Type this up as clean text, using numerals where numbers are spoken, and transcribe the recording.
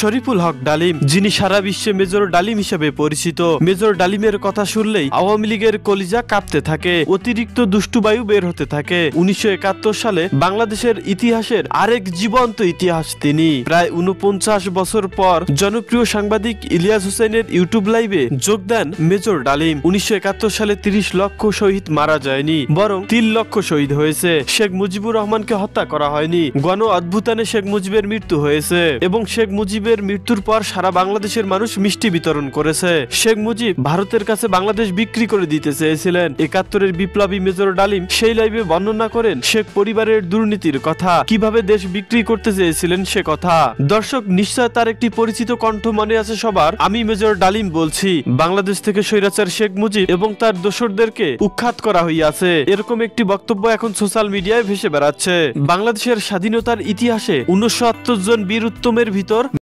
শরীফুল হক ডালিম, যিনি সারা বিশ্বে মেজর ডালিম হিসেবে পরিচিত। মেজর ডালিমের কথা শুনলেই আওয়ামী লীগের কলিজা কাঁপতে থাকে, অতিরিক্ত দুষ্টু বায়ু বের হতে থাকে। 1971 সালে বাংলাদেশের ইতিহাসের আরেক জীবন্ত ইতিহাস তিনি। প্রায় 49 বছর পর জনপ্রিয় সাংবাদিক ইলিয়াস হোসেনের ইউটিউব লাইভে যোগ দেন মেজর ডালিম। 1971 সালে 30 লক্ষ শহীদ মারা যায়নি, বরং 3 লক্ষ শহীদ হয়েছে। শেখ মুজিবুর রহমানকে হত্যা করা হয়নি, গণ অভ্যুত্থানে শেখ মুজিবের মৃত্যু হয়েছে এবং শেখ মুজিবের মৃত্যুর পর সারা বাংলাদেশের মানুষ মিষ্টি বিতরণ করেছে। শেখ মুজিব ভারতের কাছে বাংলাদেশ বিক্রি করে দিতে চেয়েছিলেন। 71-এর বিপ্লবী মেজর ডালিম সেই লাইভে বর্ণনা করেন শেখ পরিবারের দুর্নীতির কথা, কিভাবে দেশ বিক্রি করতে চেয়েছিলেন সে কথা। দর্শক, নিশ্চয় তার একটি পরিচিত কণ্ঠ মনে আছে সবার। আমি মেজর ডালিম বলছি। বাংলাদেশ থেকে স্বৈরাচার শেখ মুজিব এবং তার দোসরদেরকে উৎখাত করা হইয়াছে, এরকম একটি বক্তব্য এখন সোশ্যাল মিডিয়ায় ভেসে বেড়াচ্ছে। বাংলাদেশের স্বাধীনতার ইতিহাসে 69 জন বীর উত্তমের ভিতর